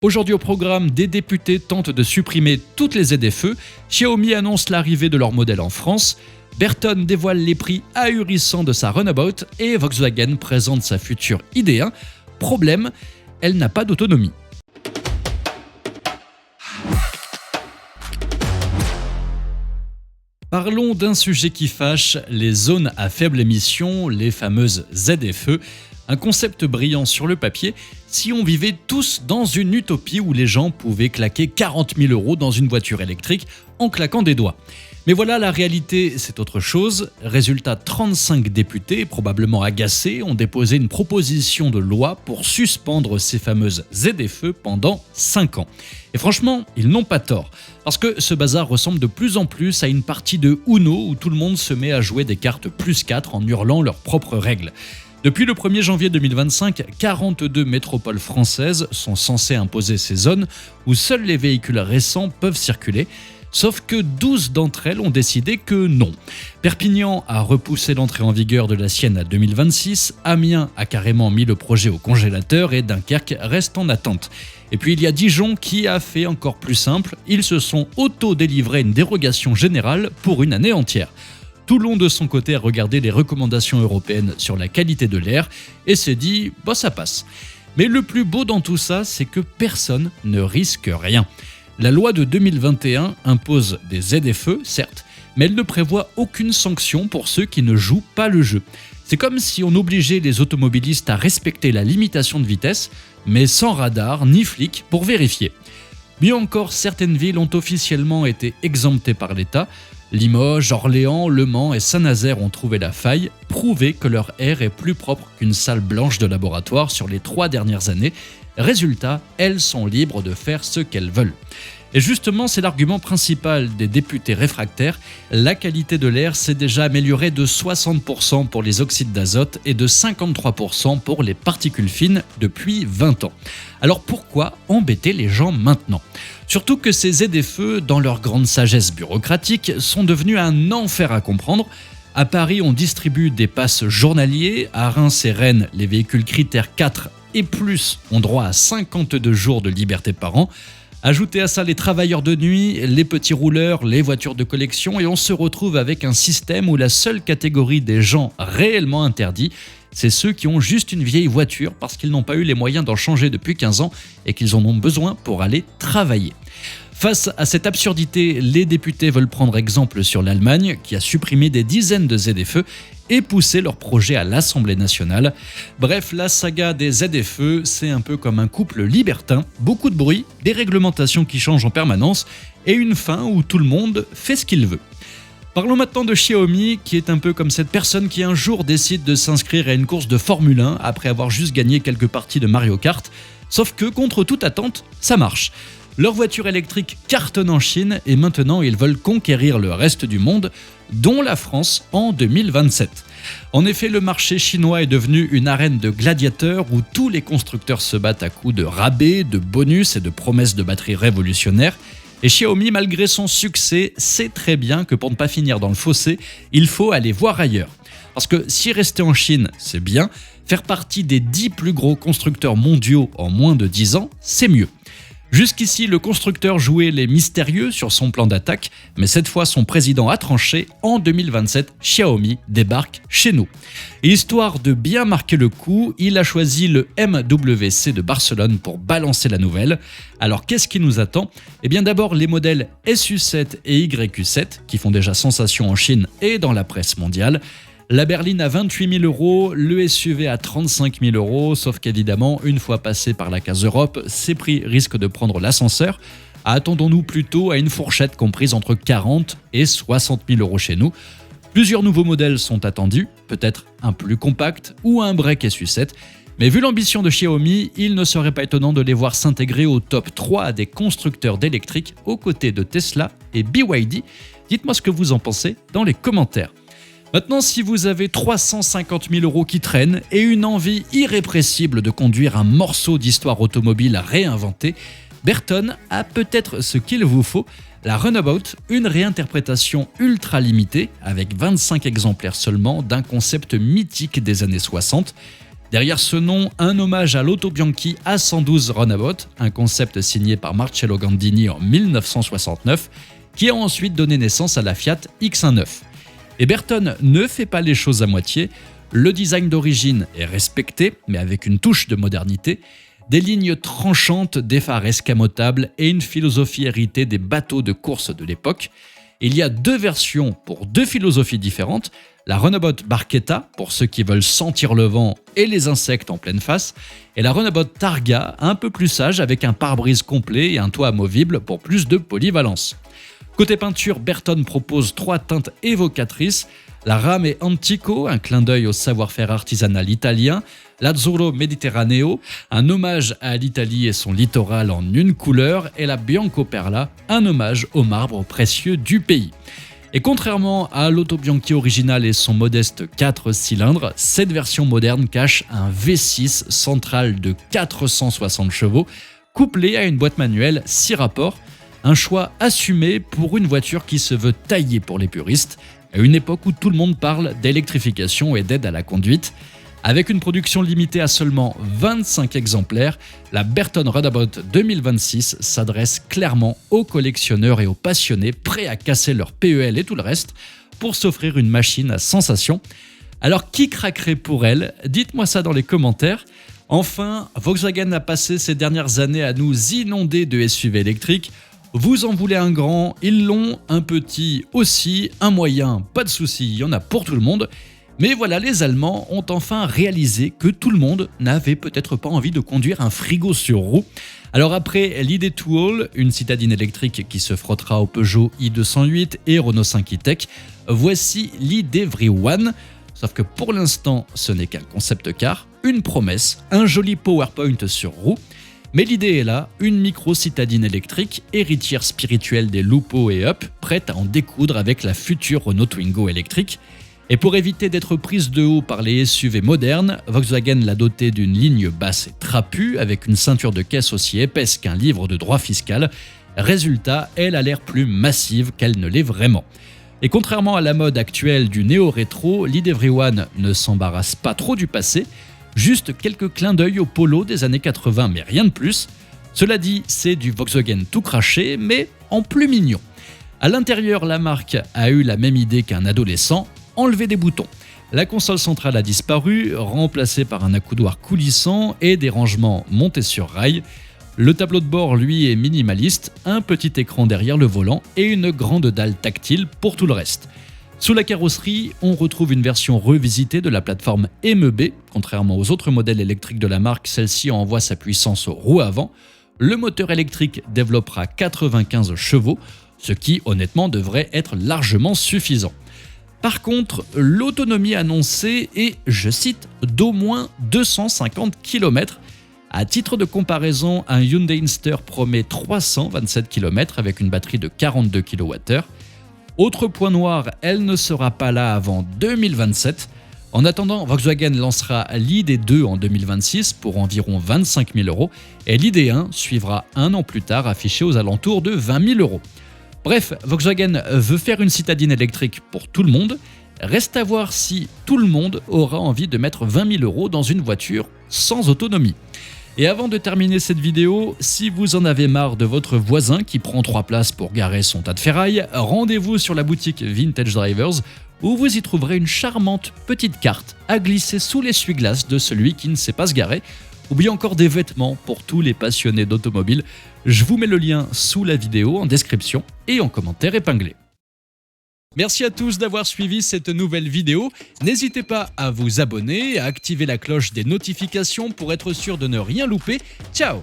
Aujourd'hui au programme, des députés tentent de supprimer toutes les ZFE, Xiaomi annonce l'arrivée de leur modèle en France, Bertone dévoile les prix ahurissants de sa Runabout et Volkswagen présente sa future ID.1. Problème, elle n'a pas d'autonomie. Parlons d'un sujet qui fâche, les zones à faible émission, les fameuses ZFE. Un concept brillant sur le papier, si on vivait tous dans une utopie où les gens pouvaient claquer 40 000 € dans une voiture électrique en claquant des doigts. Mais voilà, la réalité, c'est autre chose. Résultat, 35 députés, probablement agacés, ont déposé une proposition de loi pour suspendre ces fameuses ZFE pendant 5 ans. Et franchement, ils n'ont pas tort. Parce que ce bazar ressemble de plus en plus à une partie de Uno où tout le monde se met à jouer des cartes plus 4 en hurlant leurs propres règles. Depuis le 1er janvier 2025, 42 métropoles françaises sont censées imposer ces zones où seuls les véhicules récents peuvent circuler. Sauf que 12 d'entre elles ont décidé que non. Perpignan a repoussé l'entrée en vigueur de la sienne à 2026, Amiens a carrément mis le projet au congélateur et Dunkerque reste en attente. Et puis il y a Dijon qui a fait encore plus simple, ils se sont auto-délivré une dérogation générale pour une année entière. Toulon de son côté a regardé les recommandations européennes sur la qualité de l'air et s'est dit « ça passe ». Mais le plus beau dans tout ça, c'est que personne ne risque rien. La loi de 2021 impose des ZFE, certes, mais elle ne prévoit aucune sanction pour ceux qui ne jouent pas le jeu. C'est comme si on obligeait les automobilistes à respecter la limitation de vitesse, mais sans radar ni flic pour vérifier. Mieux encore, certaines villes ont officiellement été exemptées par l'État. Limoges, Orléans, Le Mans et Saint-Nazaire ont trouvé la faille, prouvé que leur air est plus propre qu'une salle blanche de laboratoire sur les 3 dernières années. Résultat, elles sont libres de faire ce qu'elles veulent. Et justement, c'est l'argument principal des députés réfractaires. La qualité de l'air s'est déjà améliorée de 60% pour les oxydes d'azote et de 53% pour les particules fines depuis 20 ans. Alors pourquoi embêter les gens maintenant ? Surtout que ces ZFE, dans leur grande sagesse bureaucratique, sont devenus un enfer à comprendre. À Paris, on distribue des passes journaliers. À Reims et Rennes, les véhicules critères 4 et plus ont droit à 52 jours de liberté par an. Ajoutez à ça les travailleurs de nuit, les petits rouleurs, les voitures de collection et on se retrouve avec un système où la seule catégorie des gens réellement interdits, c'est ceux qui ont juste une vieille voiture parce qu'ils n'ont pas eu les moyens d'en changer depuis 15 ans et qu'ils en ont besoin pour aller travailler. Face à cette absurdité, les députés veulent prendre exemple sur l'Allemagne qui a supprimé des dizaines de ZFE et pousser leur projet à l'Assemblée nationale. Bref, la saga des ZFE, c'est un peu comme un couple libertin, beaucoup de bruit, des réglementations qui changent en permanence et une fin où tout le monde fait ce qu'il veut. Parlons maintenant de Xiaomi, qui est un peu comme cette personne qui un jour décide de s'inscrire à une course de Formule 1 après avoir juste gagné quelques parties de Mario Kart, sauf que contre toute attente, ça marche. Leur voiture électrique cartonne en Chine et maintenant ils veulent conquérir le reste du monde, dont la France en 2027. En effet, le marché chinois est devenu une arène de gladiateurs où tous les constructeurs se battent à coups de rabais, de bonus et de promesses de batteries révolutionnaires. Et Xiaomi, malgré son succès, sait très bien que pour ne pas finir dans le fossé, il faut aller voir ailleurs. Parce que si rester en Chine, c'est bien, faire partie des 10 plus gros constructeurs mondiaux en moins de 10 ans, c'est mieux. Jusqu'ici, le constructeur jouait les mystérieux sur son plan d'attaque, mais cette fois son président a tranché. En 2027, Xiaomi débarque chez nous. Et histoire de bien marquer le coup, il a choisi le MWC de Barcelone pour balancer la nouvelle. Alors qu'est-ce qui nous attend ? Eh bien d'abord les modèles SU7 et YQ7 qui font déjà sensation en Chine et dans la presse mondiale. La berline à 28 000 €, le SUV à 35 000 €, sauf qu'évidemment, une fois passé par la case Europe, ces prix risquent de prendre l'ascenseur. Attendons-nous plutôt à une fourchette comprise entre 40 et 60 000 € chez nous. Plusieurs nouveaux modèles sont attendus, peut-être un plus compact ou un break SU7. Mais vu l'ambition de Xiaomi, il ne serait pas étonnant de les voir s'intégrer au top 3 des constructeurs d'électriques aux côtés de Tesla et BYD. Dites-moi ce que vous en pensez dans les commentaires. Maintenant, si vous avez 350 000 € qui traînent et une envie irrépressible de conduire un morceau d'histoire automobile réinventé, Bertone a peut-être ce qu'il vous faut. La Runabout, une réinterprétation ultra limitée, avec 25 exemplaires seulement, d'un concept mythique des années 60. Derrière ce nom, un hommage à l'Auto Bianchi A112 Runabout, un concept signé par Marcello Gandini en 1969, qui a ensuite donné naissance à la Fiat X19. Et Bertone ne fait pas les choses à moitié, le design d'origine est respecté, mais avec une touche de modernité, des lignes tranchantes, des phares escamotables et une philosophie héritée des bateaux de course de l'époque. Il y a deux versions pour deux philosophies différentes, la Runabout Barchetta pour ceux qui veulent sentir le vent et les insectes en pleine face, et la Runabout Targa un peu plus sage avec un pare-brise complet et un toit amovible pour plus de polyvalence. Côté peinture, Bertone propose trois teintes évocatrices, la Rame Antico, un clin d'œil au savoir-faire artisanal italien, l'Azzurro Mediterraneo, un hommage à l'Italie et son littoral en une couleur, et la Bianco Perla, un hommage au marbre précieux du pays. Et contrairement à l'Auto Bianchi original et son modeste 4 cylindres, cette version moderne cache un V6 central de 460 chevaux, couplé à une boîte manuelle 6 rapports, un choix assumé pour une voiture qui se veut taillée pour les puristes, à une époque où tout le monde parle d'électrification et d'aide à la conduite. Avec une production limitée à seulement 25 exemplaires, la Bertone Runabout 2026 s'adresse clairement aux collectionneurs et aux passionnés prêts à casser leur PEL et tout le reste pour s'offrir une machine à sensation. Alors qui craquerait pour elle? Dites-moi ça dans les commentaires. Enfin, Volkswagen a passé ces dernières années à nous inonder de SUV électriques. Vous en voulez un grand, ils l'ont, un petit aussi, un moyen, pas de souci, il y en a pour tout le monde. Mais voilà, les Allemands ont enfin réalisé que tout le monde n'avait peut-être pas envie de conduire un frigo sur roue. Alors après l'ID2All, une citadine électrique qui se frottera au Peugeot i208 et Renault 5 e-Tech, voici l'ID-Everyone. Sauf que pour l'instant, ce n'est qu'un concept car, une promesse, un joli PowerPoint sur roue. Mais l'idée est là, une micro-citadine électrique, héritière spirituelle des Lupo et Up, prête à en découdre avec la future Renault Twingo électrique. Et pour éviter d'être prise de haut par les SUV modernes, Volkswagen l'a dotée d'une ligne basse et trapue, avec une ceinture de caisse aussi épaisse qu'un livre de droit fiscal. Résultat, elle a l'air plus massive qu'elle ne l'est vraiment. Et contrairement à la mode actuelle du néo-rétro, l'ID-Everyone ne s'embarrasse pas trop du passé, juste quelques clins d'œil au Polo des années 80, mais rien de plus. Cela dit, c'est du Volkswagen tout craché, mais en plus mignon. À l'intérieur, la marque a eu la même idée qu'un adolescent, enlever des boutons. La console centrale a disparu, remplacée par un accoudoir coulissant et des rangements montés sur rail. Le tableau de bord, lui, est minimaliste, un petit écran derrière le volant et une grande dalle tactile pour tout le reste. Sous la carrosserie, on retrouve une version revisitée de la plateforme MEB. Contrairement aux autres modèles électriques de la marque, celle-ci envoie sa puissance aux roues avant. Le moteur électrique développera 95 chevaux, ce qui, honnêtement, devrait être largement suffisant. Par contre, l'autonomie annoncée est, je cite, d'au moins 250 km. À titre de comparaison, un Hyundai Inster promet 327 km avec une batterie de 42 kWh. Autre point noir, elle ne sera pas là avant 2027. En attendant, Volkswagen lancera l'ID2 en 2026 pour environ 25 000 € et l'ID1 suivra un an plus tard affiché aux alentours de 20 000 €. Bref, Volkswagen veut faire une citadine électrique pour tout le monde. Reste à voir si tout le monde aura envie de mettre 20 000 € dans une voiture sans autonomie. Et avant de terminer cette vidéo, si vous en avez marre de votre voisin qui prend 3 places pour garer son tas de ferraille, rendez-vous sur la boutique Vintage Drivers où vous y trouverez une charmante petite carte à glisser sous l'essuie-glace de celui qui ne sait pas se garer, ou bien encore des vêtements pour tous les passionnés d'automobile. Je vous mets le lien sous la vidéo en description et en commentaire épinglé. Merci à tous d'avoir suivi cette nouvelle vidéo. N'hésitez pas à vous abonner et à activer la cloche des notifications pour être sûr de ne rien louper. Ciao!